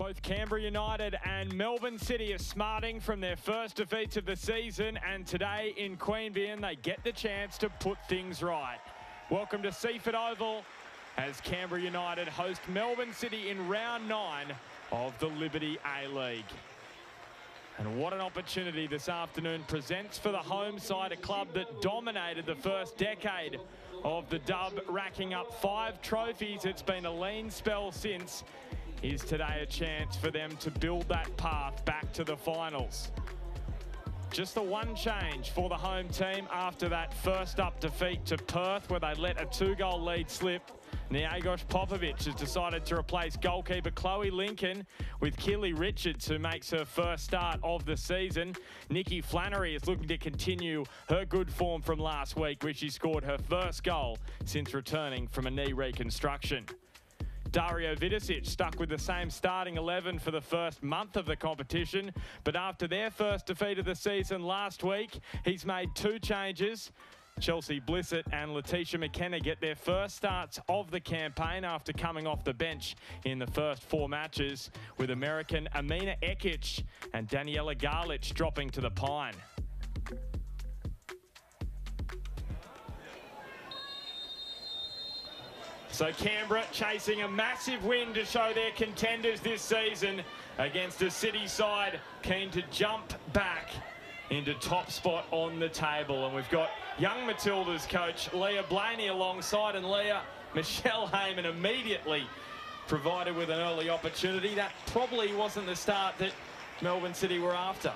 Both Canberra United and Melbourne City are smarting from their first defeats of the season, and today in Queanbeyan they get the chance to put things right. Welcome to Seaford Oval as Canberra United host Melbourne City in round 9 of the Liberty A-League. And what an opportunity this afternoon presents for the home side, a club that dominated the first decade of the dub, racking up 5 trophies. It's been a lean spell since. Is today a chance for them to build that path back to the finals? Just the one change for the home team after that first up defeat to Perth, where they let a 2-goal lead slip. Niagos Popovic has decided to replace goalkeeper Chloe Lincoln with Keely Richards, who makes her first start of the season. Nikki Flannery is looking to continue her good form from last week, where she scored her first goal since returning from a knee reconstruction. Dario Vidicic stuck with the same starting 11 for the first month of the competition, but after their first defeat of the season last week, he's made 2 changes. Chelsea Blissett and Letitia McKenna get their first starts of the campaign after coming off the bench in the first 4 matches, with American Amina Ekic and Daniela Garlich dropping to the pine. So Canberra chasing a massive win to show they're contenders this season against a City side keen to jump back into top spot on the table. And we've got young Matilda's coach Leah Blaney alongside, and Leah, Michelle Heyman immediately provided with an early opportunity. That probably wasn't the start that Melbourne City were after.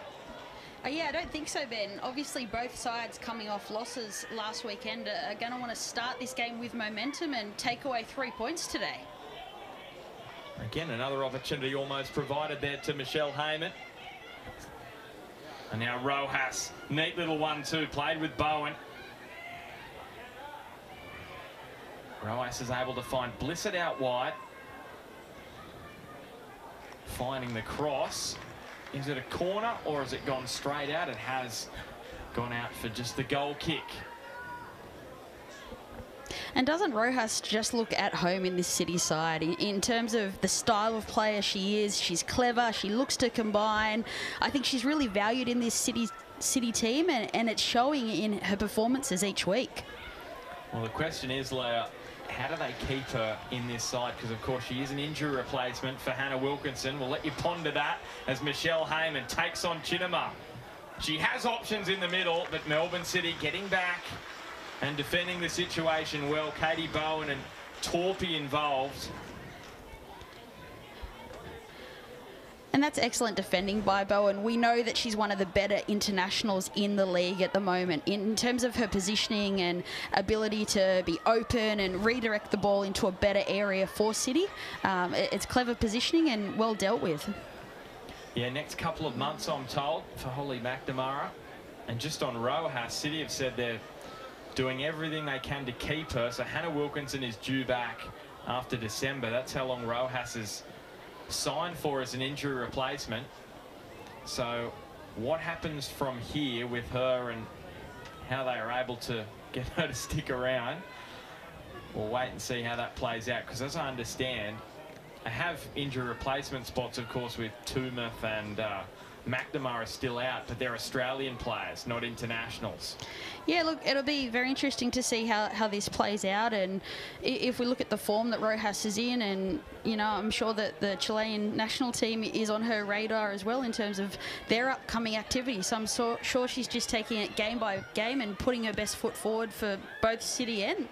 Yeah, I don't think so, Ben. Obviously, both sides coming off losses last weekend are going to want to start this game with momentum and take away 3 points today. Again, another opportunity almost provided there to Michelle Heyman. And now Rojas, neat little 1-2, played with Bowen. Rojas is able to find Blissett out wide. Finding the cross. Is it a corner or has it gone straight out? It has gone out for just the goal kick. And doesn't Rojas just look at home in this City side in terms of the style of player she is? She's clever, she looks to combine. I think she's really valued in this City team, and it's showing in her performances each week. Well, the question is, Leah, how do they keep her in this side? Because, of course, she is an injury replacement for Hannah Wilkinson. We'll let you ponder that as Michelle Heyman takes on Chinema. She has options in the middle, but Melbourne City getting back and defending the situation well. Katie Bowen and Torpy involved. And that's excellent defending by Bowen. We know that she's one of the better internationals in the league at the moment in terms of her positioning and ability to be open and redirect the ball into a better area for City. It's clever positioning and well dealt with. Yeah, next couple of months, I'm told, for Holly McNamara. And just on Rojas, City have said they're doing everything they can to keep her. So Hannah Wilkinson is due back after December. That's how long Rojas is signed for as an injury replacement. So what happens from here with her and how they are able to get her to stick around, we'll wait and see how that plays out, because as I understand, I have injury replacement spots, of course, with Tumeth and McNamara still out, but they're Australian players, not internationals. Yeah, look, it'll be very interesting to see how this plays out, and if we look at the form that Rojas is in, and you know, I'm sure that the Chilean national team is on her radar as well in terms of their upcoming activities. So I'm sure she's just taking it game by game and putting her best foot forward for both City and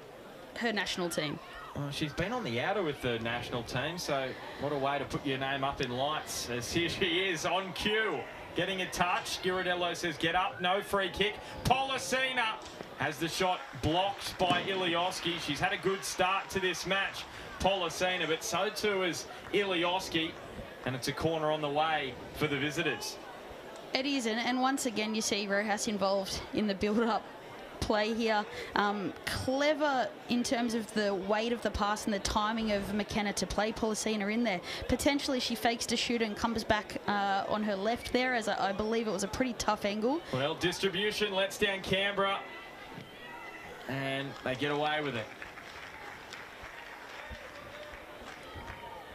her national team. Well, she's been on the outer with the national team, so what a way to put your name up in lights, as here she is on cue, getting a touch. Ghirardello says get up, no free kick. Polacina has the shot blocked by Ilioski. She's had a good start to this match, Polacina, but so too is Ilioski, and it's a corner on the way for the visitors. It is, and once again you see Rojas involved in the build-up play here. Clever in terms of the weight of the pass and the timing of McKenna to play Polacina in there. Potentially she fakes to shoot and comes back on her left there, as I believe it was a pretty tough angle. Well, distribution lets down Canberra, and they get away with it.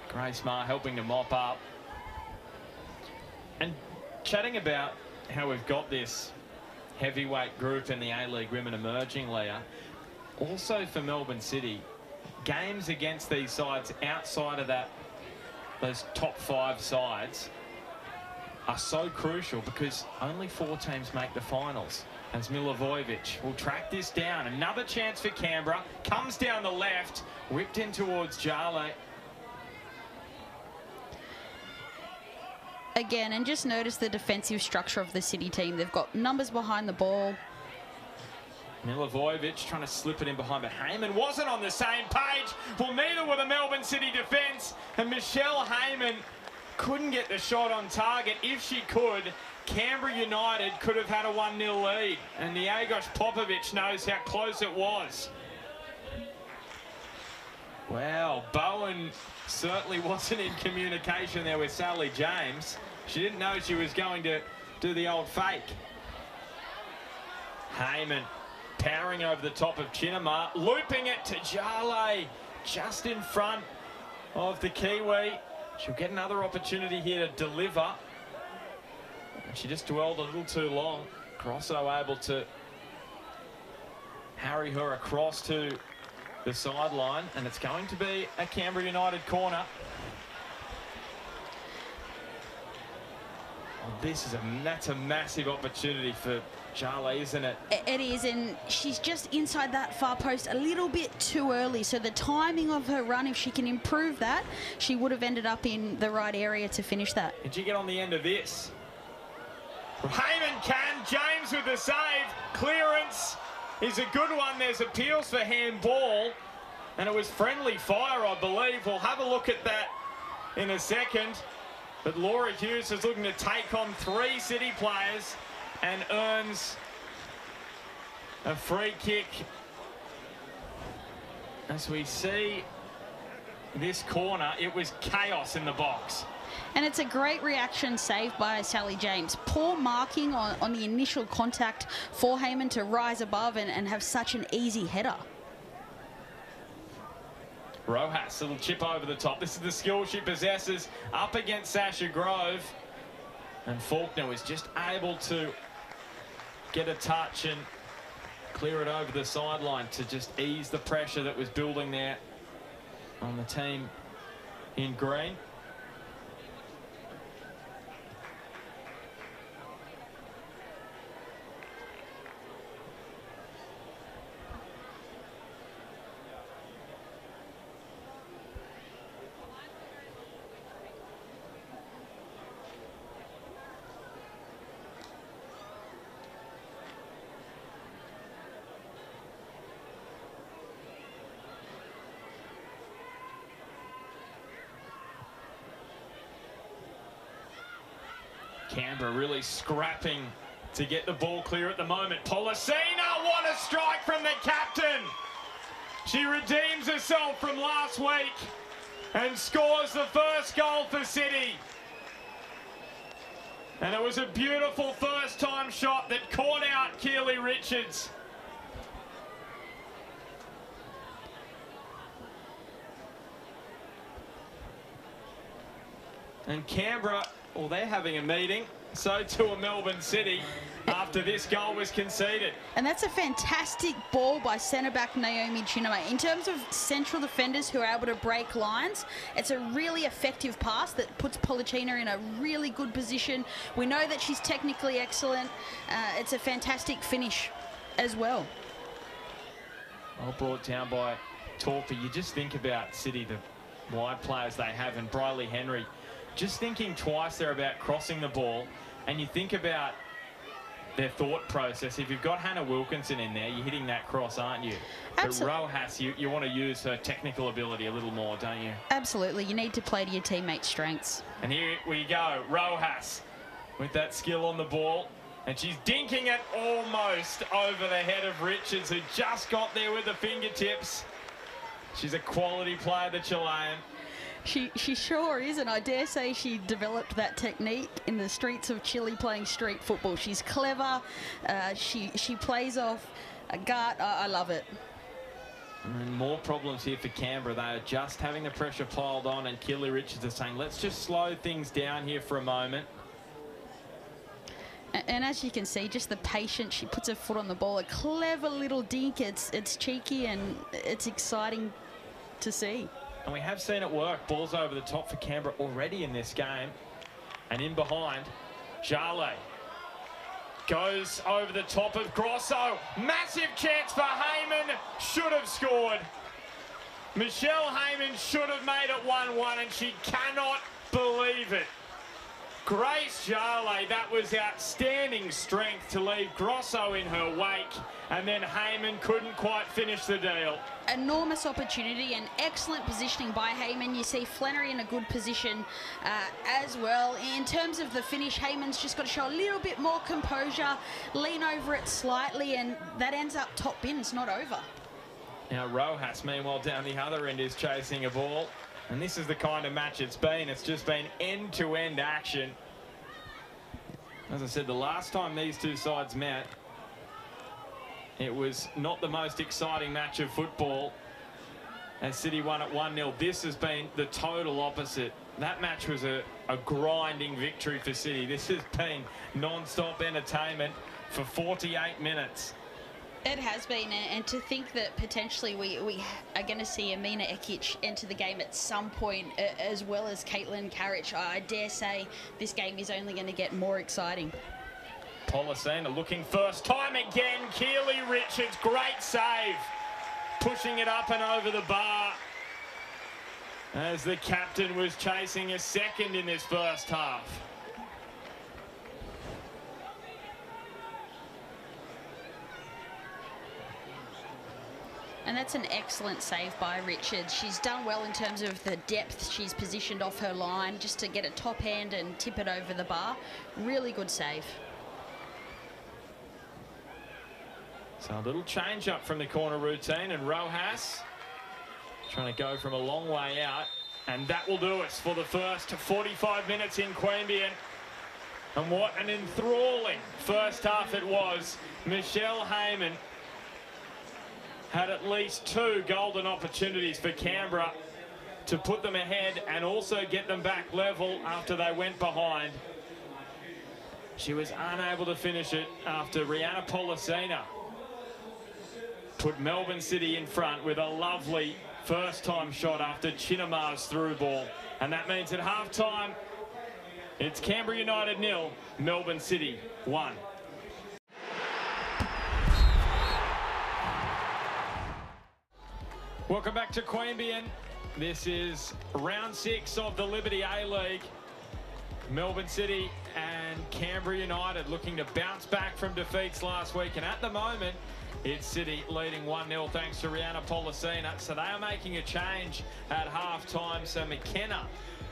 Grace Maher helping to mop up. And chatting about how we've got this heavyweight group in the A-League Women emerging, Leah, also for Melbourne City, games against these sides outside of those top 5 sides are so crucial because only 4 teams make the finals. As Milivojevic will track this down. Another chance for Canberra. Comes down the left, whipped in towards Jale. Again, and just notice the defensive structure of the City team. They've got numbers behind the ball. Milivojevic trying to slip it in behind, but Heyman wasn't on the same page. Well, neither were the Melbourne City defence. And Michelle Heyman couldn't get the shot on target. If she could, Canberra United could have had a 1-0 lead. And Niagos Popovic knows how close it was. Wow, Bowen certainly wasn't in communication there with Sally James. She didn't know she was going to do the old fake. Heyman powering over the top of Chinamar, looping it to Jale, just in front of the Kiwi. She'll get another opportunity here to deliver. She just dwelled a little too long. Grosso able to harry her across to the sideline, and it's going to be a Canberra United corner. Oh, that's a massive opportunity for Jale, isn't it? It is, and she's just inside that far post a little bit too early. So the timing of her run, if she can improve that, she would have ended up in the right area to finish that. Did you get on the end of this? Heyman can. James with the save. Clearance is a good one. There's appeals for handball, and it was friendly fire, I believe. We'll have a look at that in a second. But Laura Hughes is looking to take on 3 City players and earns a free kick. As we see this corner, it was chaos in the box. And it's a great reaction saved by Sally James. Poor marking on the initial contact for Heyman to rise above and have such an easy header. Rojas, little chip over the top. This is the skill she possesses up against Sasha Grove. And Faulkner was just able to get a touch and clear it over the sideline to just ease the pressure that was building there on the team in green. Canberra really scrapping to get the ball clear at the moment. Polisina, what a strike from the captain. She redeems herself from last week and scores the first goal for City. And it was a beautiful first-time shot that caught out Keely Richards. And Canberra, well, they're having a meeting. So too a Melbourne City after this goal was conceded. And that's a fantastic ball by centre-back Naomi Chinamar. In terms of central defenders who are able to break lines, it's a really effective pass that puts Policina in a really good position. We know that she's technically excellent. It's a fantastic finish as well. Well brought down by Torpy. You just think about City, the wide players they have, and Briley Henry. Just thinking twice there about crossing the ball, and you think about their thought process. If you've got Hannah Wilkinson in there, you're hitting that cross, aren't you? Absolutely. But Rojas, you want to use her technical ability a little more, don't you? Absolutely. You need to play to your teammates' strengths. And here we go. Rojas with that skill on the ball. And she's dinking it almost over the head of Richards, who just got there with the fingertips. She's a quality player, the Chilean. She sure is, and I dare say she developed that technique in the streets of Chile playing street football. She's clever. She plays off a gut. I love it. And more problems here for Canberra. They are just having the pressure piled on, and Keely Richards is saying, let's just slow things down here for a moment. And as you can see, just the patience, she puts her foot on the ball. A clever little dink. It's cheeky and it's exciting to see. And we have seen it work. Balls over the top for Canberra already in this game. And in behind, Jale goes over the top of Grosso. Massive chance for Heyman. Should have scored. Michelle Heyman should have made it 1-1, and she cannot believe it. Grace Jale, that was outstanding strength to leave Grosso in her wake, and then Heyman couldn't quite finish the deal. Enormous opportunity and excellent positioning by Heyman. You see Flannery in a good position as well. In terms of the finish, Heyman's just got to show a little bit more composure, lean over it slightly, and that ends up top bin. It's not over. Now Rojas, meanwhile, down the other end is chasing a ball. And this is the kind of match it's been. It's just been end-to-end action. As I said, the last time these two sides met, it was not the most exciting match of football as City won at 1-0. This has been the total opposite. That match was a grinding victory for City. This has been non-stop entertainment for 48 minutes. It has been, and to think that potentially we are going to see Amina Ekic enter the game at some point, as well as Caitlin Carriage. I dare say this game is only going to get more exciting. Policena looking first time again. Keely Richards, great save. Pushing it up and over the bar as the captain was chasing a second in this first half. And that's an excellent save by Richards. She's done well in terms of the depth she's positioned off her line just to get a top hand and tip it over the bar. Really good save. So a little change up from the corner routine, and Rojas trying to go from a long way out, and that will do us for the first 45 minutes in Queanbeyan. And what an enthralling first half it was. Michelle Heyman had at least 2 golden opportunities for Canberra to put them ahead and also get them back level after they went behind. She was unable to finish it after Rihanna Policena put Melbourne City in front with a lovely first-time shot after Chinama's through ball. And that means at half-time, it's Canberra United 0, Melbourne City 1. Welcome back to Queanbeyan. This is round 6 of the Liberty A-League. Melbourne City and Canberra United looking to bounce back from defeats last week. And at the moment, it's City leading 1-0 thanks to Rihanna Policena. So they are making a change at half-time. So McKenna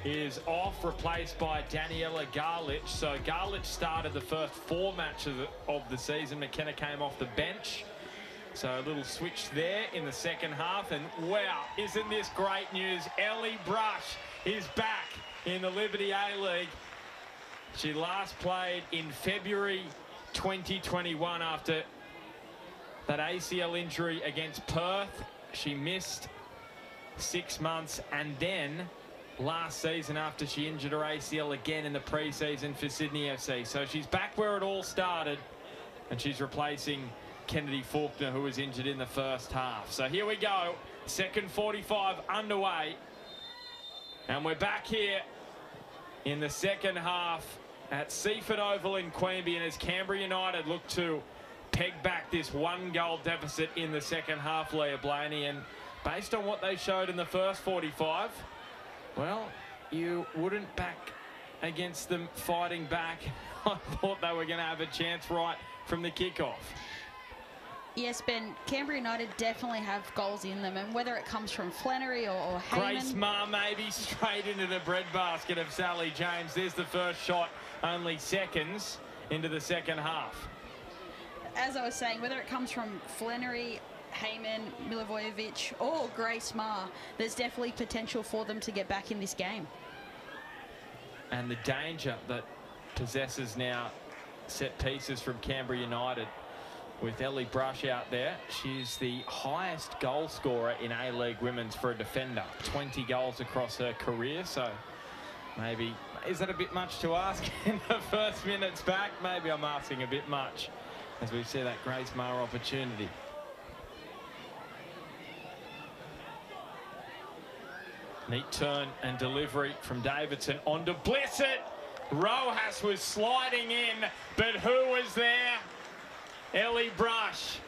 is off, replaced by Daniela Garlich. So Garlich started the first 4 matches of the season. McKenna came off the bench. So a little switch there in the second half, and wow, isn't this great news? Ellie Brush is back in the Liberty A-League. She last played in February 2021 after that ACL injury against Perth. She missed 6 months, and then last season after she injured her ACL again in the pre-season for Sydney FC. So she's back where it all started, and she's replacing Kennedy Faulkner, who was injured in the first half. So here we go, second 45 underway, and we're back here in the second half at Seaford Oval in Queanbeyan as Canberra United look to peg back this 1-goal deficit in the second half, Leah Blaney. And based on what they showed in the first 45, well, you wouldn't back against them fighting back. I thought they were going to have a chance right from the kickoff. Yes, Ben, Canberra United definitely have goals in them, and whether it comes from Flannery or Heyman. Grace Ma maybe straight into the breadbasket of Sally James. There's the first shot, only seconds into the second half. As I was saying, whether it comes from Flannery, Heyman, Milivojevic or Grace Ma, there's definitely potential for them to get back in this game. And the danger that possesses now set pieces from Canberra United with Ellie Brush out there. She's the highest goal scorer in A-League Women's for a defender. 20 goals across her career, so Maybe, is that a bit much to ask in the first minutes back? Maybe I'm asking a bit much as we see that Grace Maher opportunity. Neat turn and delivery from Davidson onto Blissett. Rojas was sliding in, but who was there? Ellie Brush.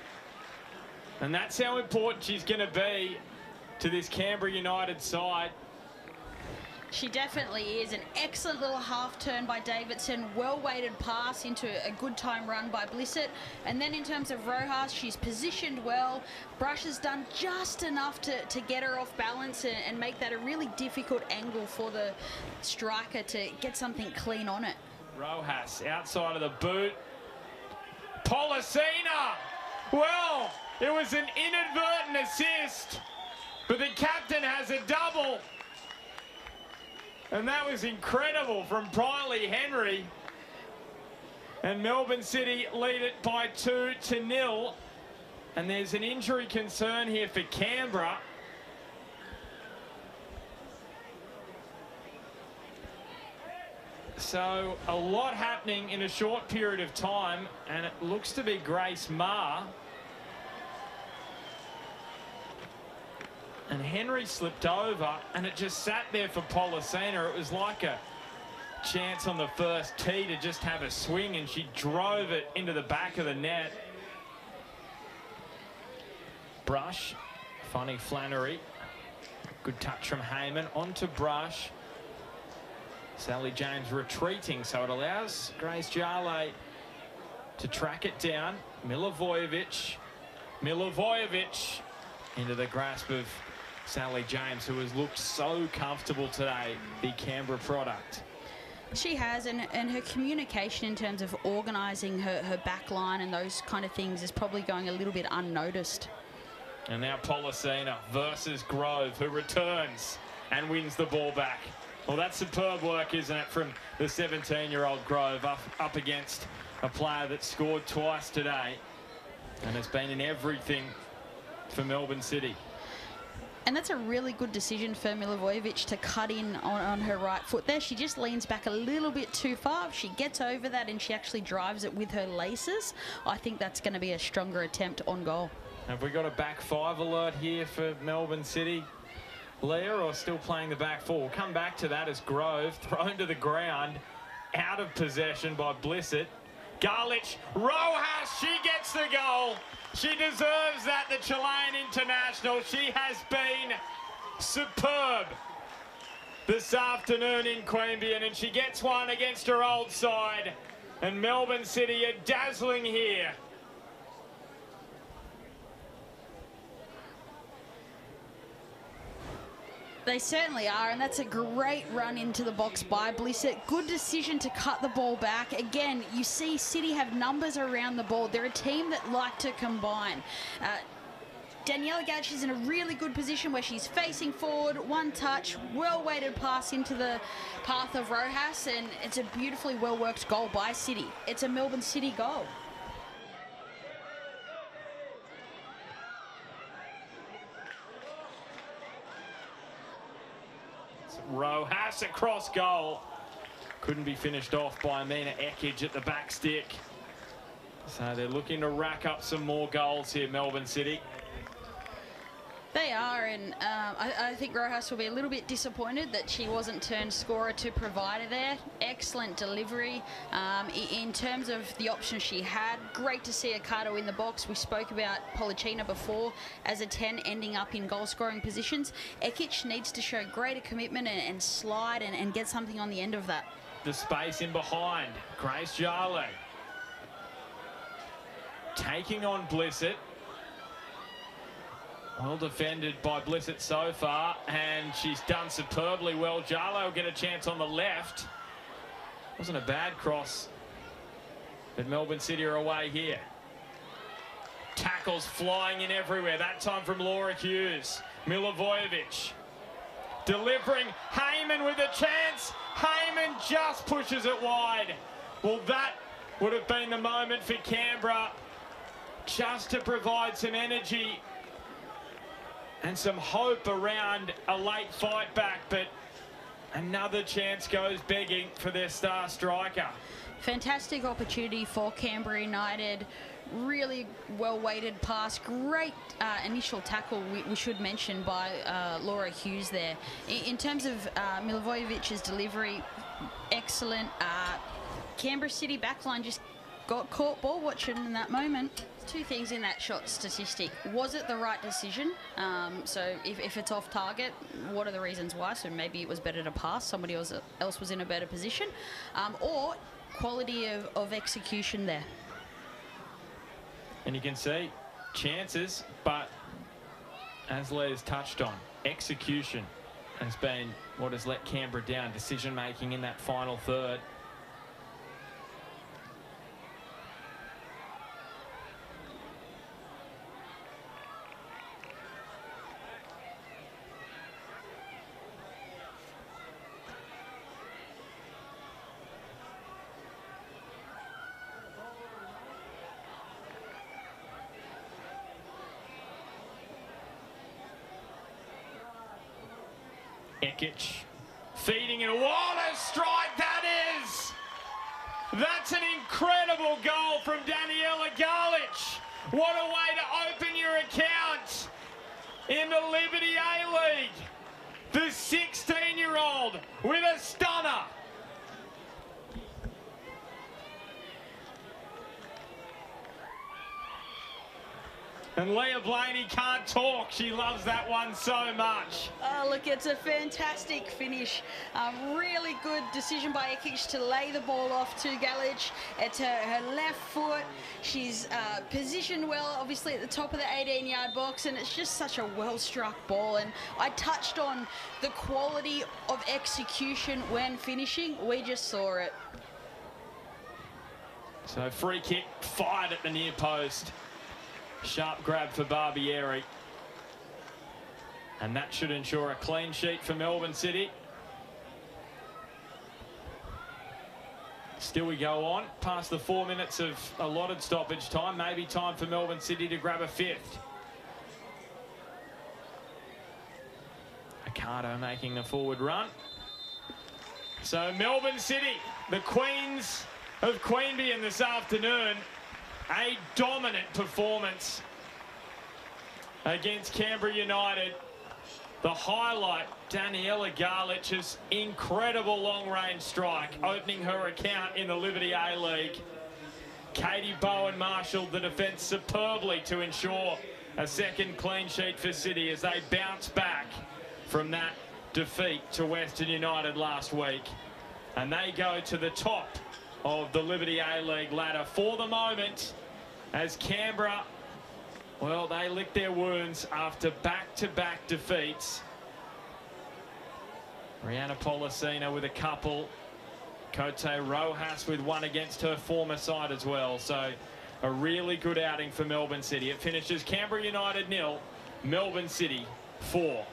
And that's how important she's going to be to this Canberra United side. She definitely is. An excellent little half turn by Davidson. Well-weighted pass into a good time run by Blissett. And then in terms of Rojas, she's positioned well. Brush has done just enough to get her off balance and make that a really difficult angle for the striker to get something clean on it. Rojas outside of the boot. Policina! Well, it was an inadvertent assist, but the captain has a double. And that was incredible from Briley Henry. And Melbourne City lead it by 2-0. And there's an injury concern here for Canberra. So a lot happening in a short period of time, and it looks to be Grace Maher. And Henry slipped over, and it just sat there for Policina. It was like a chance on the first tee to just have a swing, and she drove it into the back of the net. Brush, funny Flannery. Good touch from Heyman, onto Brush. Sally James retreating, so it allows Grace Jarley to track it down. Milivojevic into the grasp of Sally James, who has looked so comfortable today, the Canberra product. She has, and her communication in terms of organising her back line and those kind of things is probably going a little bit unnoticed. And now Policina versus Grove, who returns and wins the ball back. Well, that's superb work, isn't it, from the 17-year-old Grove up against a player that scored twice today and has been in everything for Melbourne City. And that's a really good decision for Milivojevic to cut in on her right foot there. She just leans back a little bit too far. If she gets over that and she actually drives it with her laces, I think that's going to be a stronger attempt on goal. Have we got a back five alert here for Melbourne City, Leah, or still playing the back four? We'll come back to that as Grove thrown to the ground, out of possession by Blissett. Garlich, Rojas, she gets the goal. She deserves that, the Chilean international. She has been superb this afternoon in Queanbeyan, and she gets one against her old side. And Melbourne City are dazzling here. They certainly are, and that's a great run into the box by Blissett. Good decision to cut the ball back. Again, you see City have numbers around the ball. They're a team that like to combine. Daniela Gadge is in a really good position where she's facing forward, one touch, well-weighted pass into the path of Rojas, and it's a beautifully well-worked goal by City. It's a Melbourne City goal. Rojas across goal. Couldn't be finished off by Amina Ekic at the back stick. So they're looking to rack up some more goals here, Melbourne City. They are, and I think Rojas will be a little bit disappointed that she wasn't turned scorer to provider there. Excellent delivery. In terms of the options she had, great to see Ocado in the box. We spoke about Policina before as a 10 ending up in goal-scoring positions. Ekic needs to show greater commitment and slide and get something on the end of that. The space in behind. Grace Jarley taking on Blissett. Well defended by Blissett so far, and she's done superbly well. Jarley will get a chance on the left. Wasn't a bad cross, but Melbourne City are away here. Tackles flying in everywhere, that time from Laura Hughes. Milivojevic delivering. Heyman with a chance. Heyman just pushes it wide. Well, that would have been the moment for Canberra just to provide some energy and some hope around a late fight back, but Another chance goes begging for their star striker. Fantastic opportunity for Canberra United. Really well-weighted pass. Great initial tackle, we should mention, by Laura Hughes there. In terms of Milivojevic's delivery, excellent. Canberra City backline just got caught ball watching in that moment. Two things in that shot statistic. Was it the right decision? So if it's off target, what are the reasons why? So maybe it was better to pass. Somebody else was in a better position. Or quality of execution there. And you can see chances, but as Leah's touched on, execution has been what has let Canberra down. Decision making in that final third. Ekic feeding it. What a strike that is! That's an incredible goal from Daniela Garlich. What a way to open your account in the Liberty A-League. The 16-year-old with a stunner. And Leah Blaney can't talk. She loves that one so much. Oh, look, it's a fantastic finish. Really good decision by Ekic to lay the ball off to Garlich. It's her left foot. She's positioned well, obviously, at the top of the 18-yard box, and it's just such a well-struck ball. And I touched on the quality of execution when finishing. We just saw it. So free kick fired at the near post. Sharp grab for Barbieri. And that should ensure a clean sheet for Melbourne City. Still we go on past the 4 minutes of allotted stoppage time. Maybe time for Melbourne City to grab a fifth. Ocado making the forward run. So Melbourne City, the Queens of Queanbeyan this afternoon. A dominant performance against Canberra United. The highlight, Daniela Garlich's incredible long-range strike, opening her account in the Liberty A-League. Katie Bowen marshalled the defence superbly to ensure a second clean sheet for City as they bounce back from that defeat to Western United last week. And they go to the top of the Liberty A-League ladder for the moment, as Canberra, well, they lick their wounds after back-to-back defeats. Rihanna Pollicina with a couple. Cote Rojas with one against her former side as well. So a really good outing for Melbourne City. It finishes Canberra United 0, Melbourne City 4.